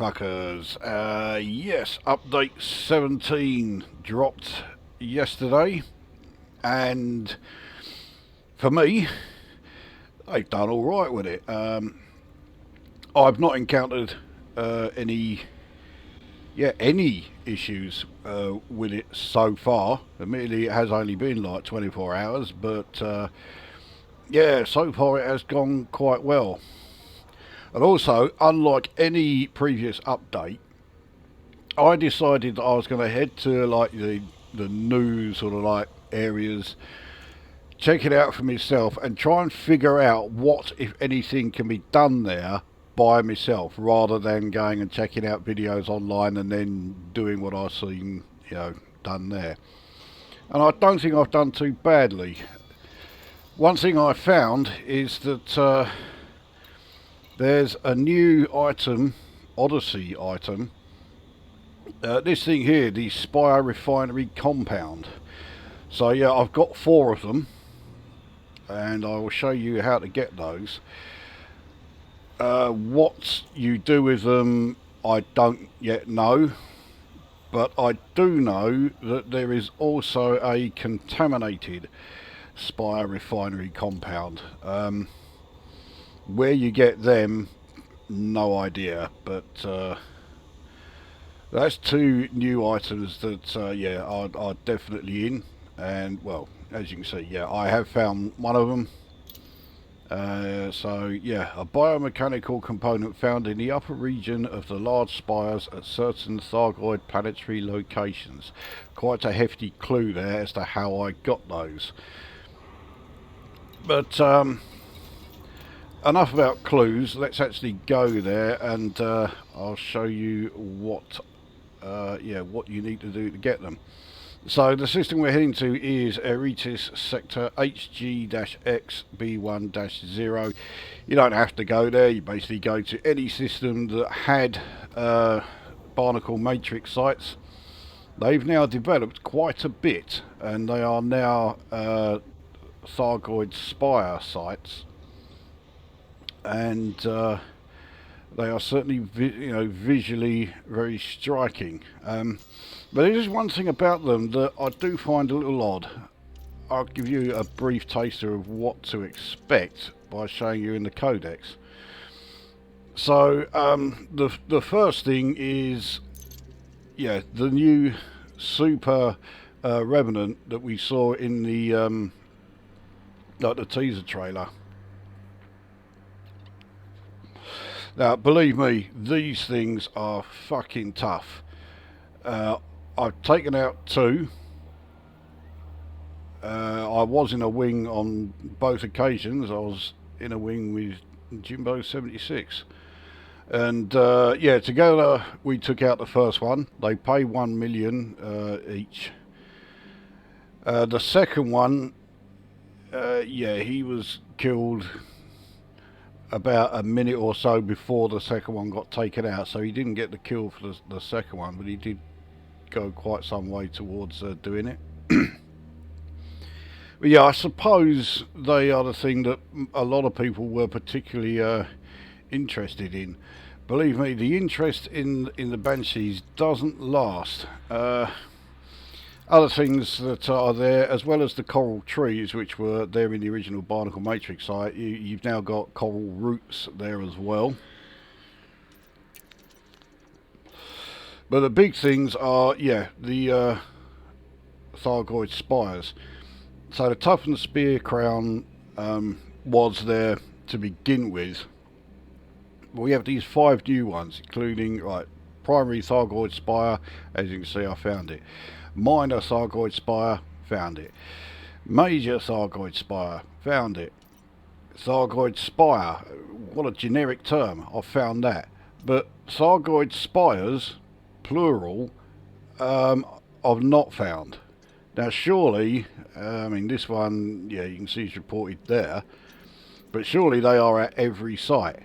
motherfuckers. Yes, update 17 dropped yesterday, and for me, they've done alright with it. I've not encountered any issues with it so far. Admittedly, it has only been like 24 hours, but yeah, so far it has gone quite well. And also, unlike any previous update, I decided that I was going to head to like the new sort of like areas, check it out for myself, and try and figure out what, if anything, can be done there by myself, rather than going and checking out videos online and then doing what I've seen, done there. And I don't think I've done too badly. One thing I found is that there's a new item, Odyssey item. This thing here, the Spire Refinery Compound. So yeah, I've got 4 of them, and I will show you how to get those. What you do with them, I don't yet know, but I do know that there is also a contaminated Spire Refinery Compound. Where you get them, no idea, but that's 2 new items that yeah, are definitely in. And well, as you can see, yeah, I have found one of them. So yeah, a biomechanical component found in the upper region of the large spires at certain Thargoid planetary locations. Quite a hefty clue there as to how I got those. But enough about clues. Let's actually go there, and I'll show you what what you need to do to get them. So the system we're heading to is Eretis sector HG-X B1-0. You don't have to go there. You basically go to any system that had barnacle matrix sites. They've now developed quite a bit, and they are now Thargoid Spire sites, and they are certainly visually very striking. But there is one thing about them that I do find a little odd. I'll give you a brief taster of what to expect by showing you in the codex. So the first thing is, yeah, the new super Revenant that we saw in the teaser trailer. Now, believe me, these things are fucking tough. I've taken out 2. I was in a wing on both occasions. I was in a wing with Jimbo 76. And yeah, together we took out the first one. They pay 1 million each. The second one, yeah, he was killed about a minute or so before the second one got taken out, so he didn't get the kill for the second one, but he did go quite some way towards doing it. But yeah, I suppose they are the thing that a lot of people were particularly interested in. Believe me, the interest in the Banshees doesn't last. Other things that are there, as well as the coral trees, which were there in the original barnacle matrix site, you've now got coral roots there as well. But the big things are, yeah, the Thargoid spires. So the toughened spear crown was there to begin with. We have these 5 new ones, including primary Thargoid spire. As you can see, I found it. Minor Thargoid Spire, found it. Major Thargoid Spire, found it. Thargoid Spire, what a generic term, I've found that. But Thargoid Spires, plural, I've not found. Now surely, I mean this one, yeah, you can see it's reported there, but surely they are at every site.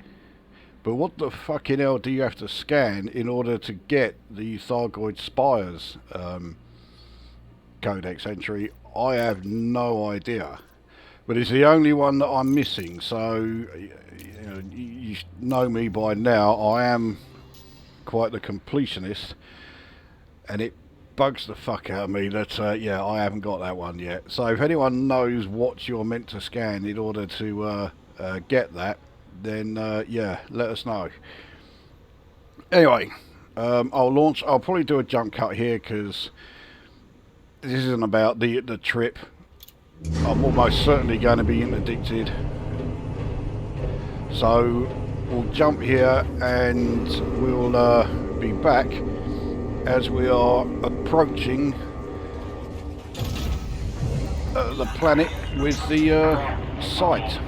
But what the fucking hell do you have to scan in order to get the Thargoid Spires codex entry? I have no idea, but it's the only one that I'm missing. So you know me by now. I am quite the completionist, and it bugs the fuck out of me that yeah, I haven't got that one yet. So if anyone knows what you're meant to scan in order to get that, then yeah, let us know. Anyway, I'll probably do a jump cut here because this isn't about the trip. I'm almost certainly going to be interdicted, so we'll jump here and we'll be back as we are approaching the planet with the site.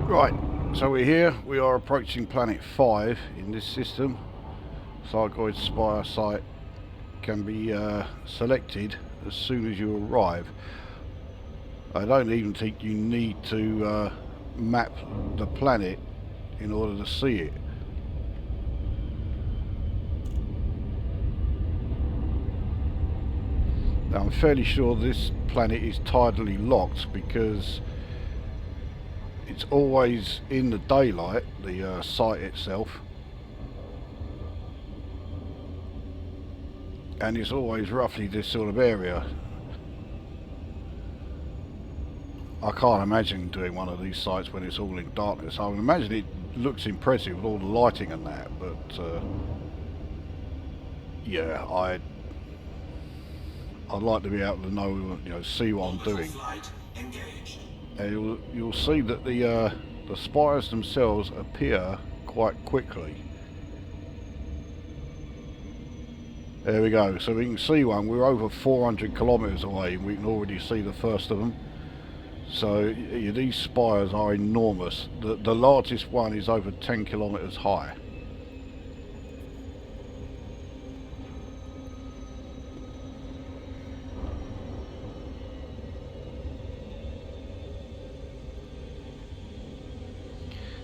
Right, so we're here. We are approaching planet 5 in this system. Thargoid Spire site can be selected as soon as you arrive. I don't even think you need to map the planet in order to see it. Now, I'm fairly sure this planet is tidally locked because it's always in the daylight, the site itself. And it's always roughly this sort of area. I can't imagine doing one of these sites when it's all in darkness. I would imagine it looks impressive with all the lighting and that, but yeah, I'd like to be able to know, you know, see what I'm doing. And you'll see that the spires themselves appear quite quickly. There we go, so we can see one. We're over 400 kilometres away and we can already see the first of them. So these spires are enormous. The largest one is over 10 kilometres high.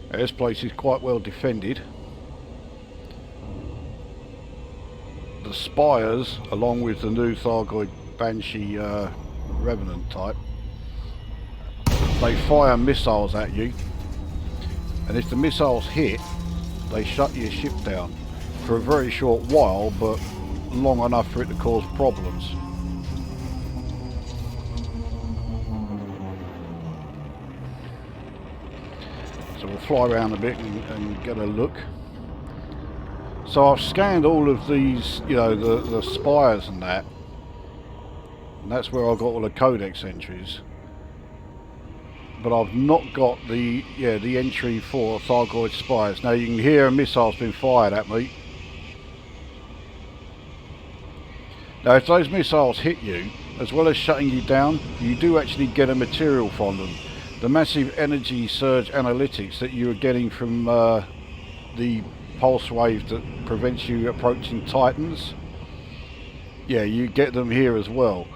Now, this place is quite well defended. The spires, along with the new Thargoid Banshee Revenant type, they fire missiles at you, and if the missiles hit, they shut your ship down for a very short while, but long enough for it to cause problems. So we'll fly around a bit and get a look. So I've scanned all of these, you know, the spires and that, and that's where I got all the codex entries. But I've not got the entry for Thargoid Spires. Now you can hear a missile's been fired at me. Now if those missiles hit you, as well as shutting you down, you do actually get a material from them. The massive energy surge analytics that you are getting from the pulse wave that prevents you approaching Titans, yeah, you get them here as well.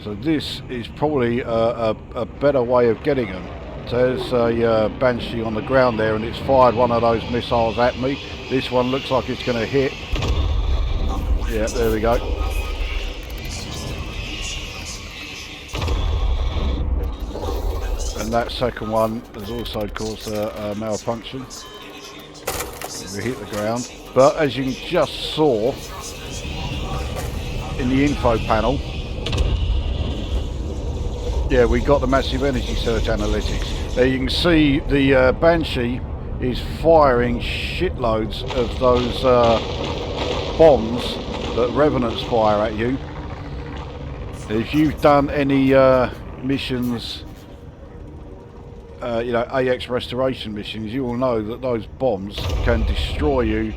So this is probably a better way of getting them. So there's a Banshee on the ground there and it's fired one of those missiles at me. This one looks like it's going to hit. Yeah, there we go. And that second one has also caused a malfunction. We hit the ground, but as you just saw in the info panel, yeah, we got the massive energy surge analytics. There you can see the Banshee is firing shitloads of those bombs that Revenants fire at you. If you've done any missions, you know, AX restoration missions, you will know that those bombs can destroy you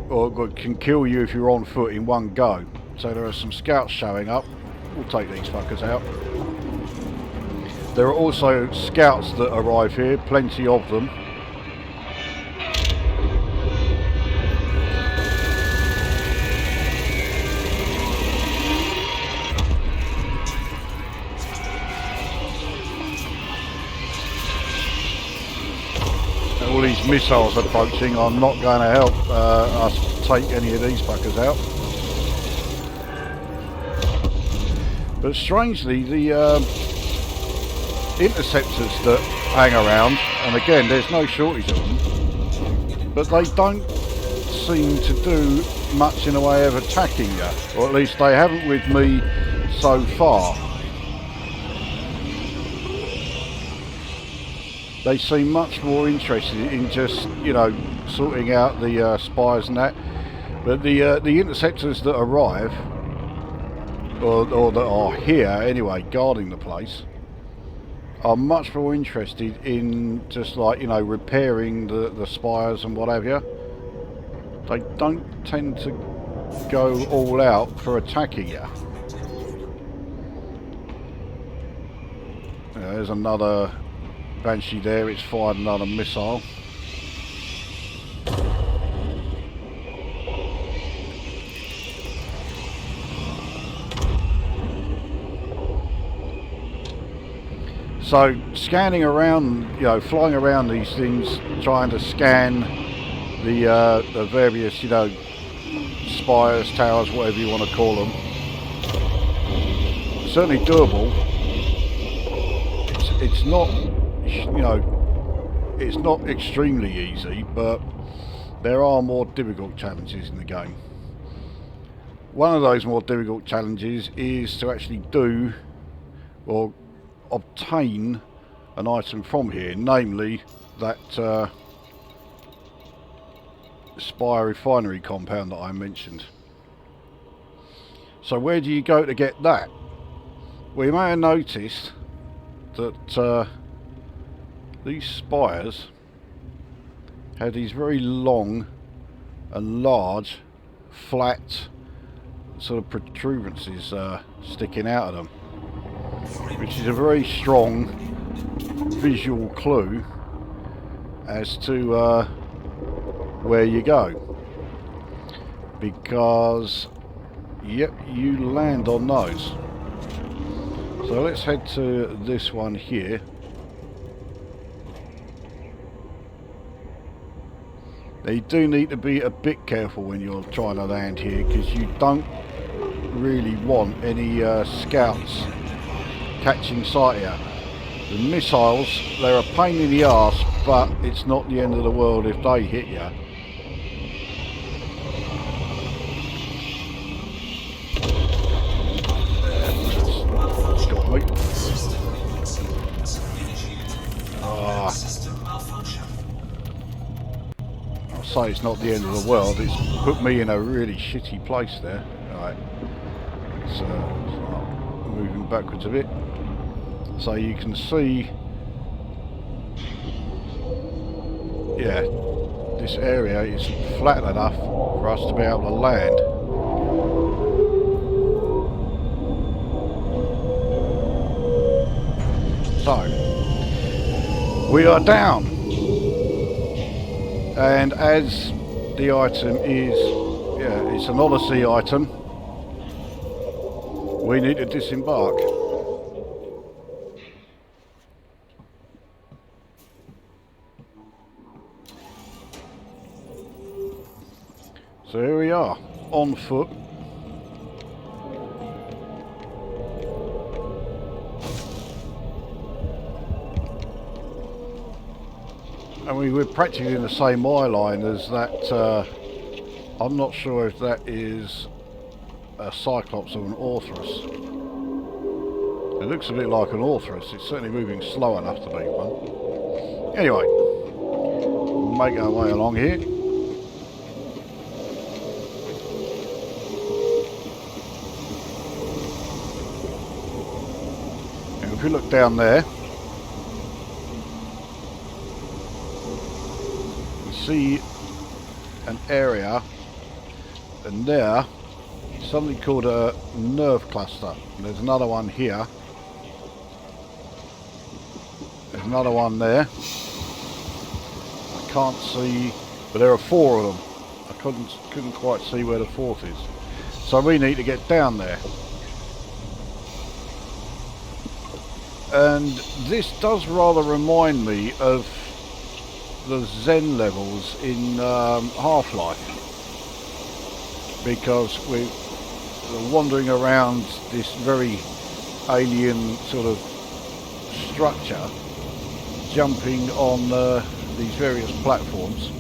or can kill you if you're on foot in one go. So there are some scouts showing up. We'll take these fuckers out. There are also scouts that arrive here, plenty of them. All these missiles approaching. I'm not going to help us take any of these fuckers out. But strangely, the interceptors that hang around, and again, there's no shortage of them, but they don't seem to do much in the way of attacking you, or at least they haven't with me so far. They seem much more interested in just, you know, sorting out the spires and that. But the interceptors that arrive, or that are here anyway, guarding the place, are much more interested in just, like, you know, repairing the spires and what have you. They don't tend to go all out for attacking you. There's another Banshee there, it's fired another missile. So scanning around, you know, flying around these things, trying to scan the various, you know, spires, towers, whatever you want to call them, certainly doable. It's not, you know, it's not extremely easy, but there are more difficult challenges in the game. One of those more difficult challenges is to actually do or obtain an item from here, namely that Spire Refinery Compound that I mentioned. So where do you go to get that? Well, you may have noticed that these spires have these very long and large flat sort of protuberances sticking out of them, which is a very strong visual clue as to where you go, because yep, you land on those. So let's head to this one here. Now you do need to be a bit careful when you're trying to land here, because you don't really want any scouts catching sight of you. The missiles, they're a pain in the arse, but it's not the end of the world if they hit you. Got me. I'll say it's not the end of the world, it's put me in a really shitty place there. Alright, let's start moving backwards a bit. So you can see, yeah, this area is flat enough for us to be able to land. So, we are down. And as the item is, yeah, it's an Odyssey item, we need to disembark. So here we are, on foot. And we were practically in the same eye line as that, I'm not sure if that is a Cyclops or an Orthrus. It looks a bit like an Orthrus, it's certainly moving slow enough to be one. Anyway, we'll make our way along here. And if we look down there, see an area, and there something called a nerve cluster, and there's another one here, there's another one there. I can't see, but there are 4 of them. I couldn't quite see where the 4th is, so we need to get down there. And this does rather remind me of the Zen levels in Half-Life, because we're wandering around this very alien sort of structure, jumping on these various platforms.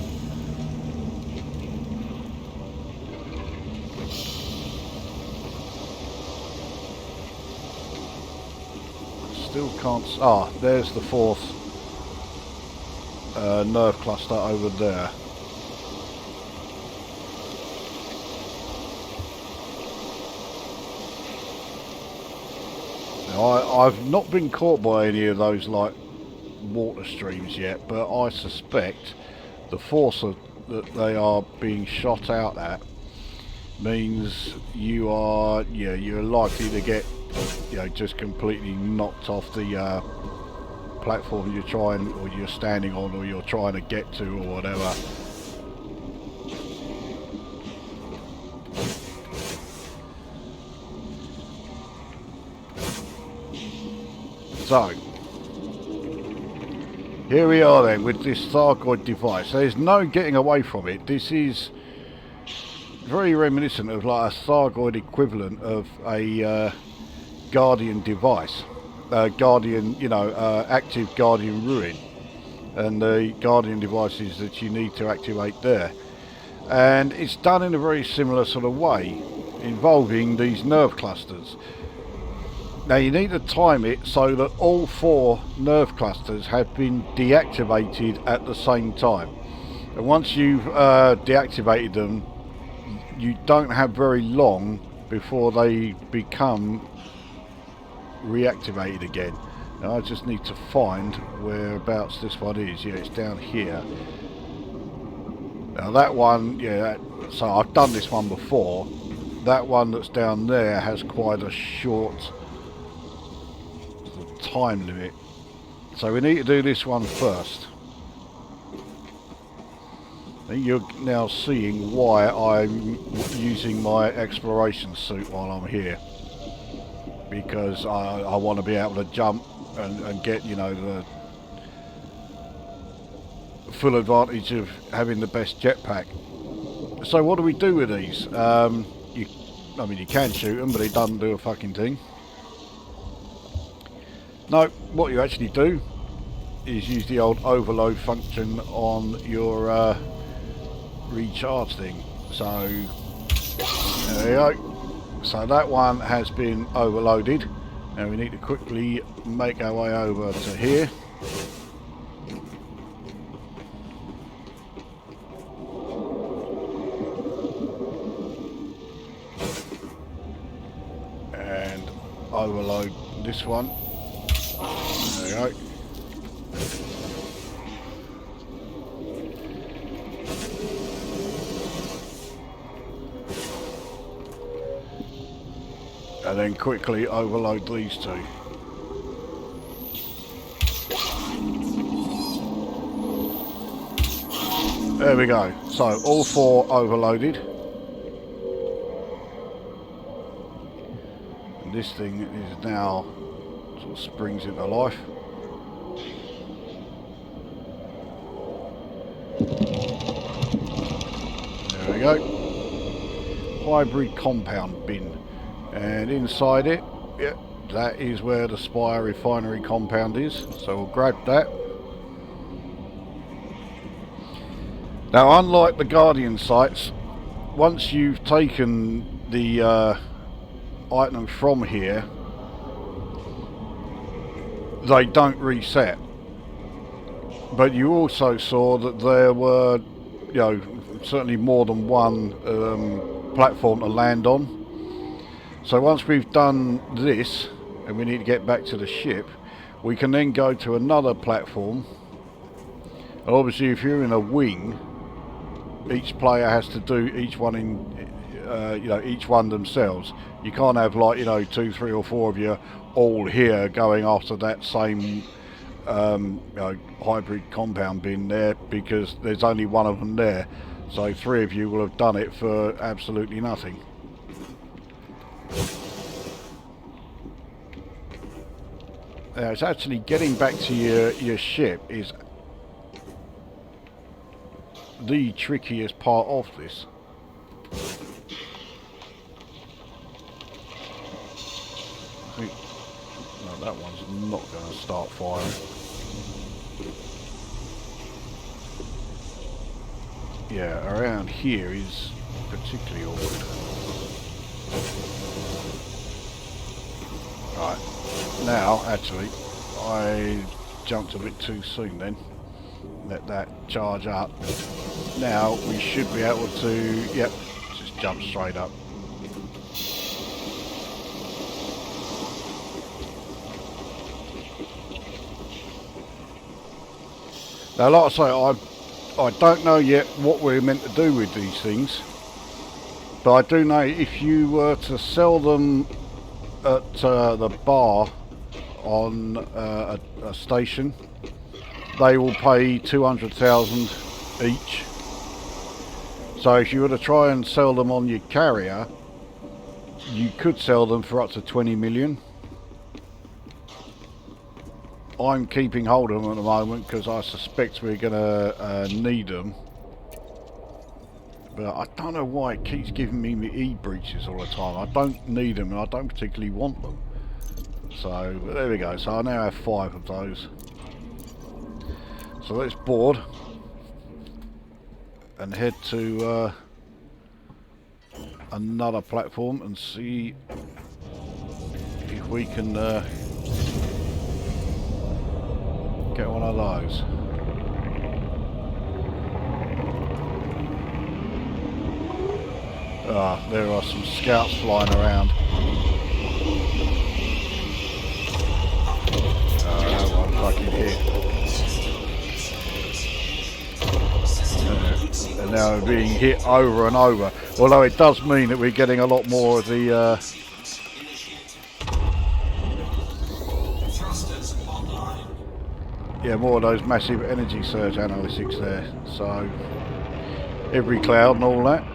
Still can't... Ah, there's the fourth nerve cluster over there. Now, I've not been caught by any of those like water streams yet, but I suspect the force that they are being shot out at means you're likely to get, just completely knocked off the platform you're trying, or you're standing on, or you're trying to get to, or whatever. So here we are then with this Thargoid device. There's no getting away from it. This is very reminiscent of like a Thargoid equivalent of a Guardian device. Guardian, active Guardian Ruin. And the Guardian devices that you need to activate there. And it's done in a very similar sort of way, involving these nerve clusters. Now you need to time it so that all 4 nerve clusters have been deactivated at the same time. And once you've deactivated them, you don't have very long before they become reactivated again. Now I just need to find whereabouts this one is. Yeah, it's down here. Now that one, so I've done this one before. That one that's down there has quite a short time limit, so we need to do this one first. You're now seeing why I'm using my exploration suit while I'm here, because I want to be able to jump and get the full advantage of having the best jetpack. So what do we do with these? You can shoot them, but it doesn't do a fucking thing. No, what you actually do is use the old overload function on your recharge thing. So there we go. So that one has been overloaded. Now we need to quickly make our way over to here. And overload this one. There we go. And then quickly overload these 2. There we go. So all 4 overloaded. And this thing is now sort of springs into life. There we go. Hybrid compound bin. And inside it, that is where the Spire Refinery Compound is. So we'll grab that. Now, unlike the Guardian sites, once you've taken the item from here, they don't reset. But you also saw that there were, certainly more than one platform to land on. So once we've done this, and we need to get back to the ship, we can then go to another platform. And obviously if you're in a wing, each player has to do each one each one themselves. You can't have 2, 3 or 4 of you all here going after that same hybrid compound bin there, because there's only one of them there. So 3 of you will have done it for absolutely nothing. Now it's actually getting back to your ship is the trickiest part of this. I think that one's not going to start firing. yeah, around here is particularly awkward. Right, now actually I jumped a bit too soon then. Let that charge up. Now we should be able to, yep, just jump straight up. Now like I say, I don't know yet what we're meant to do with these things, but I do know if you were to sell them at the bar on a station, they will pay 200,000 each. So if you were to try and sell them on your carrier, you could sell them for up to 20 million. I'm keeping hold of them at the moment because I suspect we're going to need them. But I don't know why it keeps giving me e-breaches all the time. I don't need them and I don't particularly want them. So, but there we go. So I now have 5 of those. So let's board and head to another platform and see if we can get one of those. Ah, there are some scouts flying around. Oh, that one fucking hit. And now we're being hit over and over. Although it does mean that we're getting a lot more of the yeah, more of those massive energy surge analytics there. So every cloud and all that.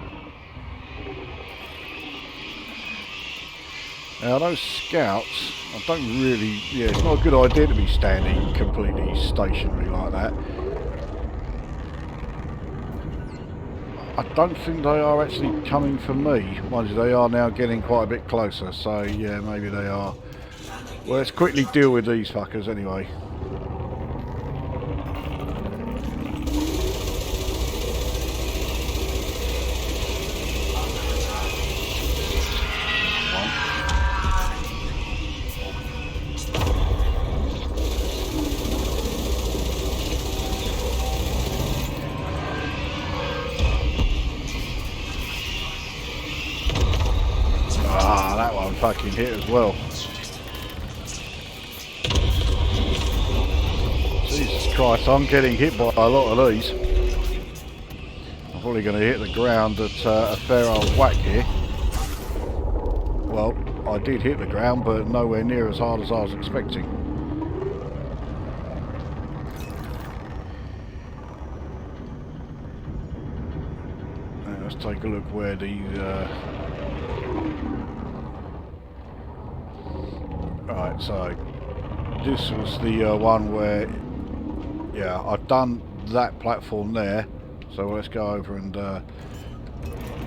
Now those scouts, I don't really, yeah, it's not a good idea to be standing completely stationary like that. I don't think they are actually coming for me. Mind you, they are now getting quite a bit closer, so yeah, maybe they are. Well, let's quickly deal with these fuckers anyway. Fucking hit as well. Jesus Christ, I'm getting hit by a lot of these. I'm probably going to hit the ground at a fair old whack here. Well, I did hit the ground, but nowhere near as hard as I was expecting. Now, let's take a look where these right, so this was the one where, yeah, I've done that platform there, so let's go over and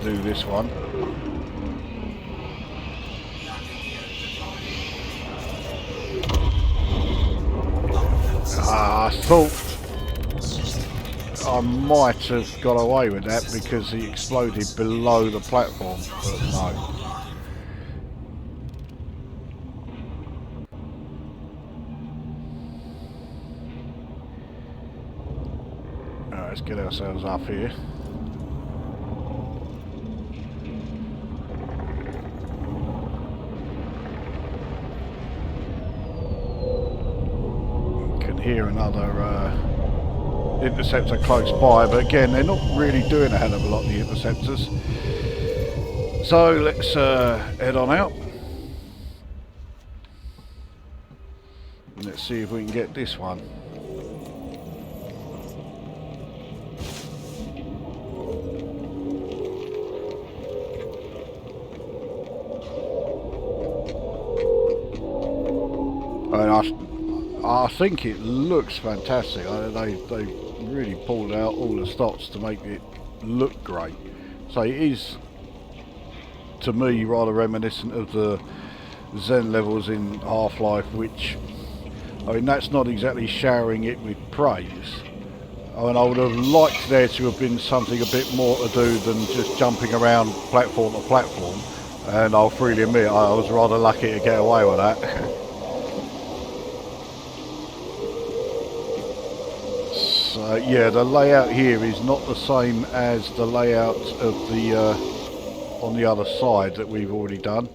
do this one. I thought I might have got away with that because he exploded below the platform, but no. Let's get ourselves up here. Can hear another interceptor close by, but again, they're not really doing a hell of a lot, the interceptors. So let's head on out. And let's see if we can get this one. I think it looks fantastic. They really pulled out all the stops to make it look great. So it is, to me, rather reminiscent of the Zen levels in Half-Life, which, I mean, that's not exactly showering it with praise, I mean, I would have liked there to have been something a bit more to do than just jumping around platform to platform, and I'll freely admit I was rather lucky to get away with that. So yeah, the layout here is not the same as the layout of the on the other side that we've already done.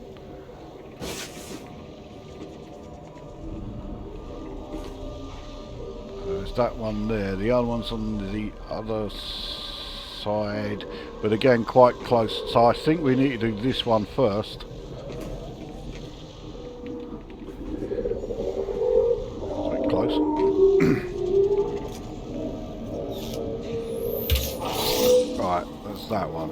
There's that one there. The other one's on the other side, but again quite close. So I think we need to do this one first. Quite close. Right, that's that one.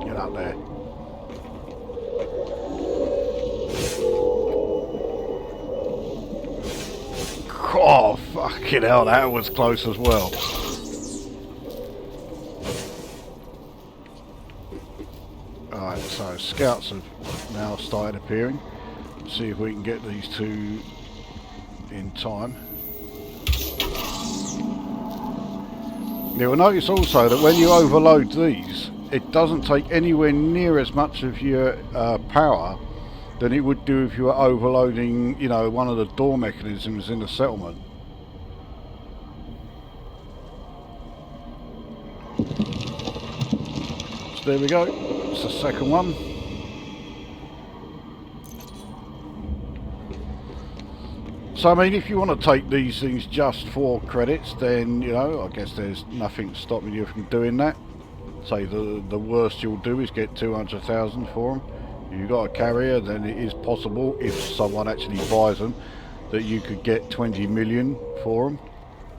Get up there. Oh, fucking hell, that was close as well. Alright, so scouts have now started appearing. Let's see if we can get these two in time. You'll notice also that when you overload these, it doesn't take anywhere near as much of your power than it would do if you were overloading, you know, one of the door mechanisms in the settlement. So there we go, it's the second one. So I mean, if you want to take these things just for credits, then, you know, I guess there's nothing stopping you from doing that. Say the worst you'll do is get 200,000 for them. If you've got a carrier, then it is possible, if someone actually buys them, that you could get 20 million for them.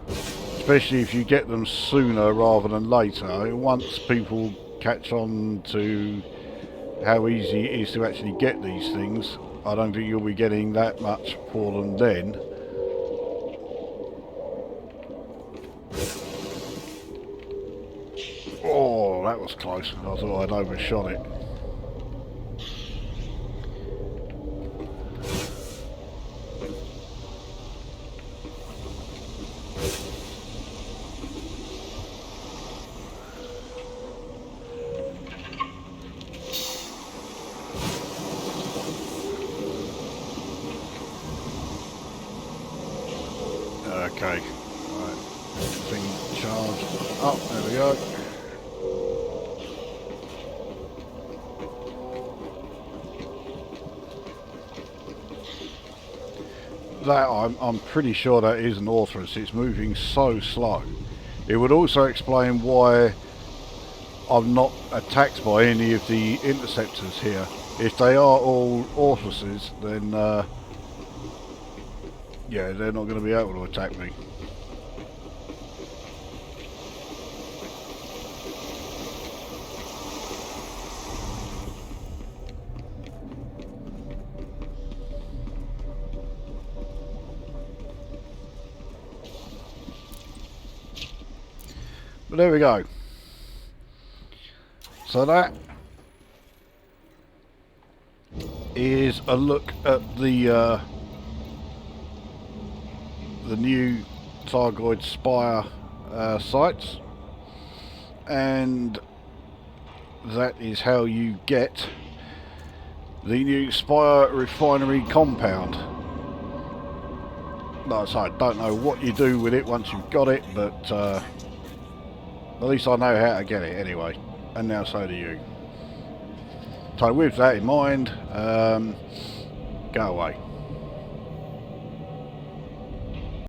Especially if you get them sooner rather than later. Once people catch on to how easy it is to actually get these things, I don't think you'll be getting that much for them then. Oh, that was close. I thought I'd overshot it. Okay, right, thing charged up, there we go. That I'm pretty sure that is an Orthrus. It's moving so slow. It would also explain why I'm not attacked by any of the interceptors here. If they are all Orthruses, then yeah, they're not going to be able to attack me. But there we go. So that is a look at the new Thargoid Spire sites, and that is how you get the new Spire Refinery Compound. Like I say, I don't know what you do with it once you've got it, but at least I know how to get it anyway, and now so do you. So with that in mind, go away.